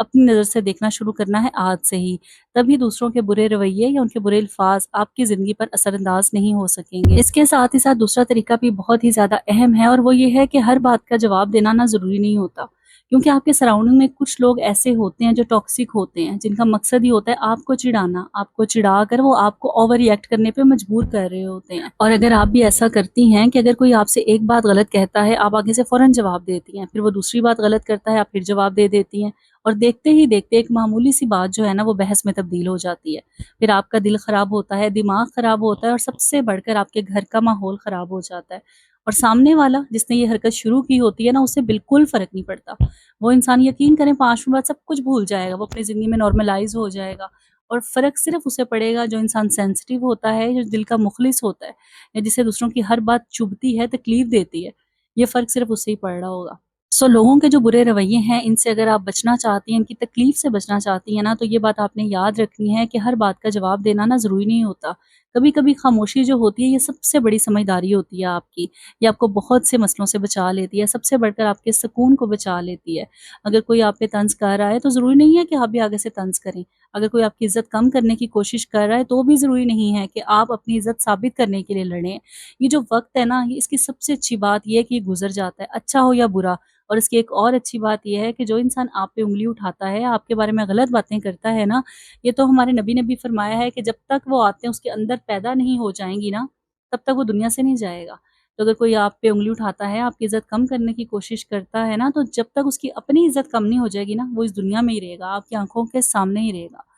اپنی نظر سے دیکھنا شروع کرنا ہے آج سے ہی، تبھی دوسروں کے برے رویے یا ان کے برے الفاظ آپ کی زندگی پر اثر انداز نہیں ہو سکیں گے۔ اس کے ساتھ ہی ساتھ دوسرا طریقہ بھی بہت ہی زیادہ اہم ہے، اور وہ یہ ہے کہ ہر بات کا جواب دینا نہ ضروری نہیں ہوتا، کیونکہ آپ کے سراؤنڈنگ میں کچھ لوگ ایسے ہوتے ہیں جو ٹاکسک ہوتے ہیں، جن کا مقصد ہی ہوتا ہے آپ کو چڑھانا، آپ کو چڑھا کر وہ آپ کو اوور ریئیکٹ کرنے پہ مجبور کر رہے ہوتے ہیں۔ اور اگر آپ بھی ایسا کرتی ہیں کہ اگر کوئی آپ سے ایک بات غلط کہتا ہے، آپ آگے سے فوراً جواب دیتی ہیں، پھر وہ دوسری بات غلط کرتا ہے، آپ پھر جواب دے دیتی ہیں، اور دیکھتے ہی دیکھتے ایک معمولی سی بات جو ہے نا وہ بحث میں تبدیل ہو جاتی ہے، پھر آپ کا دل خراب ہوتا ہے، دماغ خراب ہوتا ہے، اور سب سے بڑھ کر آپ کے گھر کا ماحول خراب ہو جاتا ہے، اور سامنے والا جس نے یہ حرکت شروع کی ہوتی ہے نا اسے بالکل فرق نہیں پڑتا، وہ انسان یقین کریں 5 منٹ بعد سب کچھ بھول جائے گا، وہ اپنی زندگی میں نارملائز ہو جائے گا، اور فرق صرف اسے پڑے گا جو انسان سینسٹیو ہوتا ہے، جو دل کا مخلص ہوتا ہے، یا جسے دوسروں کی ہر بات چبھتی ہے، تکلیف دیتی ہے، یہ فرق صرف اسے ہی پڑ رہا ہوگا۔ لوگوں کے جو برے رویے ہیں ان سے اگر آپ بچنا چاہتی ہیں، ان کی تکلیف سے بچنا چاہتی ہیں نا، تو یہ بات آپ نے یاد رکھنی ہے کہ ہر بات کا جواب دینا نا ضروری نہیں ہوتا، کبھی کبھی خاموشی جو ہوتی ہے یہ سب سے بڑی سمجھداری ہوتی ہے آپ کی، یہ آپ کو بہت سے مسئلوں سے بچا لیتی ہے، سب سے بڑھ کر آپ کے سکون کو بچا لیتی ہے۔ اگر کوئی آپ پہ طنز کر رہا ہے تو ضروری نہیں ہے کہ آپ بھی آگے سے طنز کریں، اگر کوئی آپ کی عزت کم کرنے کی کوشش کر رہا ہے تو بھی ضروری نہیں ہے کہ آپ اپنی عزت ثابت کرنے کے لیے لڑیں۔ یہ جو وقت ہے نا، اس کی سب سے اچھی بات یہ ہے کہ یہ گزر جاتا ہے، اچھا ہو یا برا۔ اور اس کی ایک اور اچھی بات یہ ہے کہ جو انسان آپ پہ انگلی اٹھاتا ہے، آپ کے بارے میں غلط باتیں کرتا ہے نا، یہ تو ہمارے نبی نے بھی فرمایا ہے کہ جب تک وہ آتے ہیں اس کے اندر پیدا نہیں ہو جائیں گی نا، تب تک وہ دنیا سے نہیں جائے گا۔ تو اگر کوئی آپ پہ انگلی اٹھاتا ہے، آپ کی عزت کم کرنے کی کوشش کرتا ہے نا، تو جب تک اس کی اپنی عزت کم نہیں ہو جائے گی نا، وہ اس دنیا میں ہی رہے گا، آپ کی آنکھوں کے سامنے ہی رہے گا۔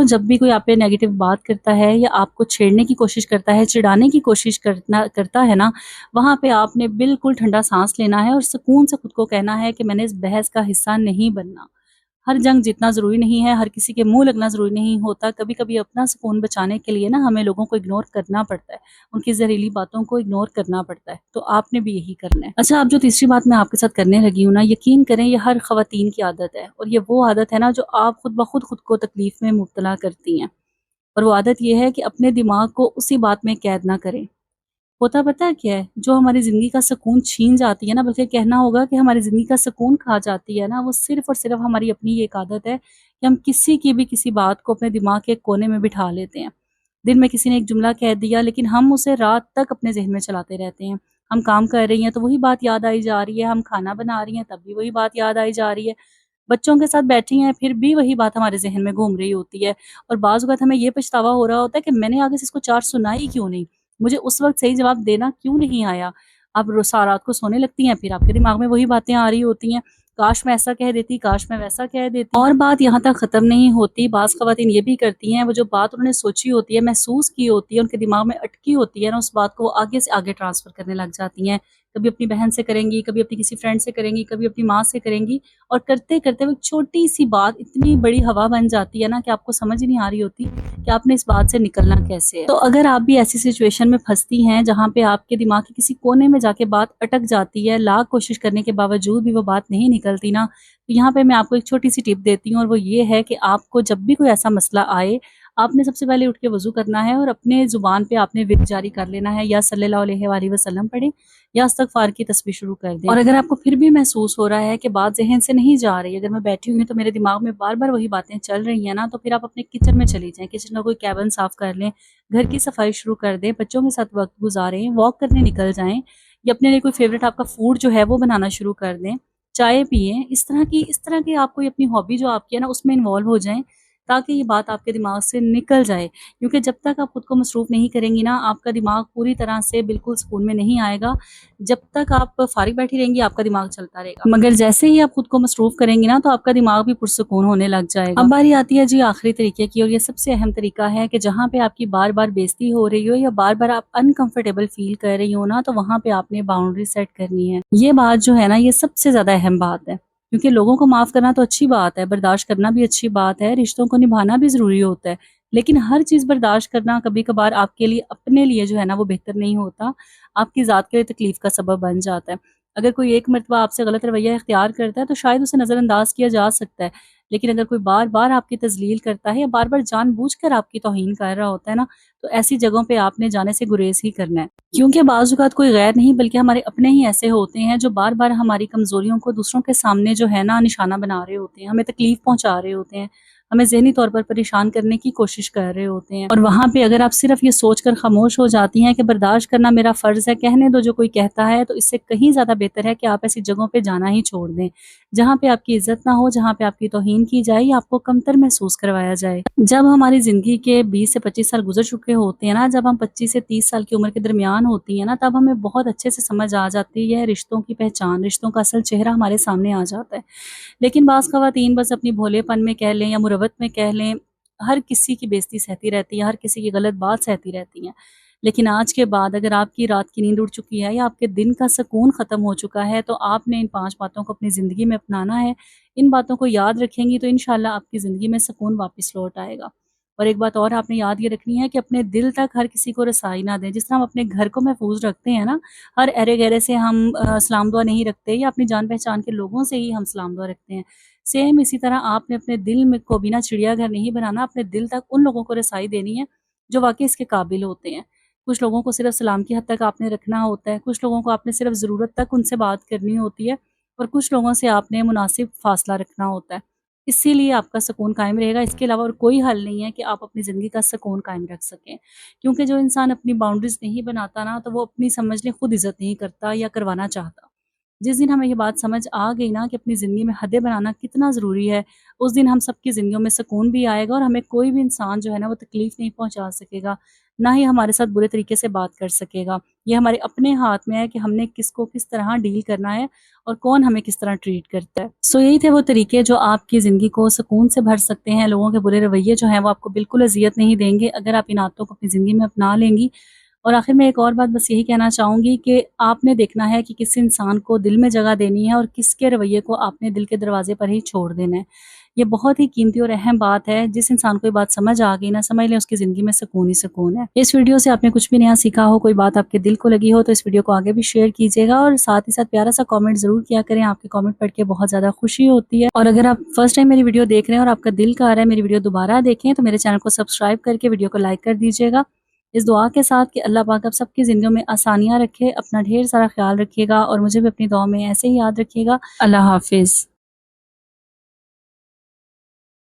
جب بھی کوئی آپ پہ نیگیٹو بات کرتا ہے یا آپ کو چھیڑنے کی کوشش کرتا ہے، چڑھانے کی کوشش کرتا ہے نا، وہاں پہ آپ نے بالکل ٹھنڈا سانس لینا ہے اور سکون سے خود کو کہنا ہے کہ میں نے اس بحث کا حصہ نہیں بننا۔ ہر جنگ جتنا ضروری نہیں ہے، ہر کسی کے منہ لگنا ضروری نہیں ہوتا، کبھی کبھی اپنا سکون بچانے کے لیے نا ہمیں لوگوں کو اگنور کرنا پڑتا ہے، ان کی زہریلی باتوں کو اگنور کرنا پڑتا ہے، تو آپ نے بھی یہی کرنا ہے۔ اچھا، اب جو تیسری بات میں آپ کے ساتھ کرنے لگی ہوں نا، یقین کریں یہ ہر خواتین کی عادت ہے، اور یہ وہ عادت ہے نا جو آپ خود بخود خود کو تکلیف میں مبتلا کرتی ہیں، اور وہ عادت یہ ہے کہ اپنے دماغ کو اسی بات میں قید نہ کریں۔ ہوتا پتہ ہے کیا ہے؟ جو ہماری زندگی کا سکون چھین جاتی ہے نا، بلکہ کہنا ہوگا کہ ہماری زندگی کا سکون کھا جاتی ہے نا، وہ صرف اور صرف ہماری اپنی ایک عادت ہے کہ ہم کسی کی بھی کسی بات کو اپنے دماغ کے کونے میں بٹھا لیتے ہیں۔ دن میں کسی نے ایک جملہ کہہ دیا، لیکن ہم اسے رات تک اپنے ذہن میں چلاتے رہتے ہیں۔ ہم کام کر رہی ہیں تو وہی بات یاد آئی جا رہی ہے، ہم کھانا بنا رہی ہیں تب بھی وہی بات یاد آئی جا رہی ہے، بچوں کے ساتھ بیٹھی ہیں پھر بھی وہی بات ہمارے ذہن میں گھوم رہی ہوتی ہے، اور بعض اوقات ہمیں یہ پچھتاوا ہو رہا ہوتا ہے کہ میں نے آگے سے اس کو 4 سنائی کیوں نہیں، مجھے اس وقت صحیح جواب دینا کیوں نہیں آیا۔ اب رات کو سونے لگتی ہیں، پھر آپ کے دماغ میں وہی باتیں آ رہی ہوتی ہیں، کاش میں ایسا کہہ دیتی، کاش میں ویسا کہہ دیتی، اور بات یہاں تک ختم نہیں ہوتی۔ بعض خواتین یہ بھی کرتی ہیں، وہ جو بات انہوں نے سوچی ہوتی ہے، محسوس کی ہوتی ہے، ان کے دماغ میں اٹکی ہوتی ہے نا، اس بات کو وہ آگے سے آگے ٹرانسفر کرنے لگ جاتی ہیں، کبھی اپنی بہن سے کریں گی، کبھی اپنی کسی فرینڈ سے کریں گی، کبھی اپنی ماں سے کریں گی، اور کرتے کرتے وہ چھوٹی سی بات اتنی بڑی ہوا بن جاتی ہے نا کہ آپ کو سمجھ نہیں آ رہی ہوتی کہ آپ نے اس بات سے نکلنا کیسے ہے۔ تو اگر آپ بھی ایسی سچویشن میں پھنستی ہیں جہاں پہ آپ کے دماغ کے کسی کونے میں جا کے بات اٹک جاتی ہے، لاکھ کوشش کرنے کے باوجود بھی وہ بات نہیں نکلتی نا، تو یہاں پہ میں آپ کو ایک چھوٹی سی ٹپ دیتی ہوں، اور وہ یہ ہے کہ آپ کو جب بھی کوئی ایسا مسئلہ آئے، آپ نے سب سے پہلے اٹھ کے وضو کرنا ہے، اور اپنے زبان پہ آپ نے ورد جاری کر لینا ہے، یا صلی اللہ علیہ وآلہ وسلم پڑھیں، یا استغفار کی تسبیح شروع کر دیں۔ اور اگر آپ کو پھر بھی محسوس ہو رہا ہے کہ بات ذہن سے نہیں جا رہی، اگر میں بیٹھی ہوئی ہوں تو میرے دماغ میں بار بار وہی باتیں چل رہی ہیں نا، تو پھر آپ اپنے کچن میں چلی جائیں، کچن کا کوئی کیبن صاف کر لیں، گھر کی صفائی شروع کر دیں، بچوں کے ساتھ وقت گزاریں، واک کرنے نکل جائیں، یا اپنے لیے کوئی فیوریٹ آپ کا فوڈ جو ہے وہ بنانا شروع کر دیں، چائے پئیں، اس طرح کی آپ کوئی اپنی ہابی جو آپ کی ہے نا اس میں انوالو ہو جائیں، تاکہ یہ بات آپ کے دماغ سے نکل جائے، کیونکہ جب تک آپ خود کو مصروف نہیں کریں گی نا، آپ کا دماغ پوری طرح سے بالکل سکون میں نہیں آئے گا۔ جب تک آپ فارغ بیٹھی رہیں گی آپ کا دماغ چلتا رہے گا، مگر جیسے ہی آپ خود کو مصروف کریں گی نا تو آپ کا دماغ بھی پرسکون ہونے لگ جائے گا۔ اب باری آتی ہے جی آخری طریقے کی، اور یہ سب سے اہم طریقہ ہے کہ جہاں پہ آپ کی بار بار بے عزتی ہو رہی ہو یا بار بار آپ انکمفرٹیبل فیل کر رہی ہو نا، تو وہاں پہ آپ نے باؤنڈری سیٹ کرنی ہے۔ یہ بات جو ہے نا یہ سب سے زیادہ اہم بات ہے، کیونکہ لوگوں کو معاف کرنا تو اچھی بات ہے، برداشت کرنا بھی اچھی بات ہے، رشتوں کو نبھانا بھی ضروری ہوتا ہے، لیکن ہر چیز برداشت کرنا کبھی کبھار آپ کے لیے اپنے لیے جو ہے نا وہ بہتر نہیں ہوتا، آپ کی ذات کے لیے تکلیف کا سبب بن جاتا ہے۔ اگر کوئی ایک مرتبہ آپ سے غلط رویہ اختیار کرتا ہے تو شاید اسے نظر انداز کیا جا سکتا ہے، لیکن اگر کوئی بار بار آپ کی تذلیل کرتا ہے یا بار بار جان بوجھ کر آپ کی توہین کر رہا ہوتا ہے نا، تو ایسی جگہوں پہ آپ نے جانے سے گریز ہی کرنا ہے، کیونکہ بعض اوقات کوئی غیر نہیں بلکہ ہمارے اپنے ہی ایسے ہوتے ہیں جو بار بار ہماری کمزوریوں کو دوسروں کے سامنے جو ہے نا نشانہ بنا رہے ہوتے ہیں، ہمیں تکلیف پہنچا رہے ہوتے ہیں، ہمیں ذہنی طور پر پریشان کرنے کی کوشش کر رہے ہوتے ہیں، اور وہاں پہ اگر آپ صرف یہ سوچ کر خاموش ہو جاتی ہیں کہ برداشت کرنا میرا فرض ہے، کہنے دو جو کوئی کہتا ہے، تو اس سے کہیں زیادہ بہتر ہے کہ آپ ایسی جگہوں پہ جانا ہی چھوڑ دیں جہاں پہ آپ کی عزت نہ ہو، جہاں پہ آپ کی توہین کی جائے یا آپ کو کمتر محسوس کروایا جائے۔ جب ہماری زندگی کے 20 سے 25 سال گزر چکے ہوتے ہیں نا، جب ہم 25 سے 30 سال کی عمر کے درمیان ہوتی ہیں نا، تب ہمیں بہت اچھے سے سمجھ آ جاتی ہے رشتوں کی پہچان، رشتوں کا اصل چہرہ ہمارے سامنے آ جاتا ہے۔ لیکن بعض خواتین بس اپنی بھولے پن میں کہہ لیں یا مروت میں کہہ لیں، ہر کسی کی بےزتی سہتی رہتی ہیں، ہر کسی کی غلط بات سہتی رہتی ہیں۔ لیکن آج کے بعد اگر آپ کی رات کی نیند اڑ چکی ہے یا آپ کے دن کا سکون ختم ہو چکا ہے، تو آپ نے ان 5 باتوں کو اپنی زندگی میں اپنانا ہے۔ ان باتوں کو یاد رکھیں گی تو انشاءاللہ آپ کی زندگی میں سکون واپس لوٹ آئے گا۔ اور ایک بات اور آپ نے یاد یہ رکھنی ہے کہ اپنے دل تک ہر کسی کو رسائی نہ دیں۔ جس طرح ہم اپنے گھر کو محفوظ رکھتے ہیں نا، ہر ایرے گیرے سے ہم سلام دعا نہیں رکھتے، یا اپنی جان پہچان کے لوگوں سے ہی ہم سلام دعا رکھتے ہیں، سیم اسی طرح آپ نے اپنے دل میں کو بھی نا چڑیا گھر نہیں بنانا، اپنے دل تک ان لوگوں کو رسائی دینی ہے جو واقعی اس کے قابل ہوتے ہیں۔ کچھ لوگوں کو صرف سلام کی حد تک آپ نے رکھنا ہوتا ہے، کچھ لوگوں کو آپ نے صرف ضرورت تک ان سے بات کرنی ہوتی ہے، اور کچھ لوگوں سے آپ نے مناسب فاصلہ رکھنا ہوتا ہے۔ اسی لیے آپ کا سکون قائم رہے گا، اس کے علاوہ اور کوئی حل نہیں ہے کہ آپ اپنی زندگی کا سکون قائم رکھ سکیں، کیونکہ جو انسان اپنی باؤنڈریز نہیں بناتا نا، تو وہ اپنی سمجھ لیں خود عزت نہیں کرتا یا کروانا چاہتا۔ جس دن ہمیں یہ بات سمجھ آ گئی نا کہ اپنی زندگی میں حدیں بنانا کتنا ضروری ہے، اس دن ہم سب کی زندگیوں میں سکون بھی آئے گا، اور ہمیں کوئی بھی انسان جو ہے نا وہ تکلیف نہیں پہنچا سکے گا، نہ ہی ہمارے ساتھ برے طریقے سے بات کر سکے گا۔ یہ ہمارے اپنے ہاتھ میں ہے کہ ہم نے کس کو کس طرح ڈیل کرنا ہے اور کون ہمیں کس طرح ٹریٹ کرتا ہے۔ سو یہی تھے وہ طریقے جو آپ کی زندگی کو سکون سے بھر سکتے ہیں۔ لوگوں کے برے رویے جو ہیں وہ آپ کو بالکل اذیت نہیں دیں گے اگر آپ ان عادتوں کو اپنی زندگی میں اپنا لیں گی۔ اور آخر میں ایک اور بات بس یہی کہنا چاہوں گی کہ آپ نے دیکھنا ہے کہ کس انسان کو دل میں جگہ دینی ہے اور کس کے رویے کو آپ نے دل کے دروازے پر ہی چھوڑ دینا ہے۔ یہ بہت ہی قیمتی اور اہم بات ہے۔ جس انسان کو یہ بات سمجھ آ گئی نا، سمجھ لیں اس کی زندگی میں سکون ہی سکون ہے۔ اس ویڈیو سے آپ نے کچھ بھی نیا سیکھا ہو، کوئی بات آپ کے دل کو لگی ہو، تو اس ویڈیو کو آگے بھی شیئر کیجیے گا، اور ساتھ ہی ساتھ پیارا سا کامنٹ ضرور کیا کریں۔ آپ کے کامنٹ پڑھ کے بہت زیادہ خوشی ہوتی ہے۔ اور اگر آپ فرسٹ ٹائم میری ویڈیو دیکھ رہے ہیں اور آپ کا دل کہہ رہا ہے میری ویڈیو دوبارہ دیکھیں، تو میرے چینل کو سبسکرائب کر کے ویڈیو کو لائک کر دیجیے گا، اس دعا کے ساتھ کہ اللہ پاک آپ سب کی زندگیوں میں آسانیاں رکھے۔ اپنا ڈھیر سارا خیال رکھیے گا، اور مجھے بھی اپنی دعا میں ایسے ہی یاد رکھیے گا۔ اللہ حافظ۔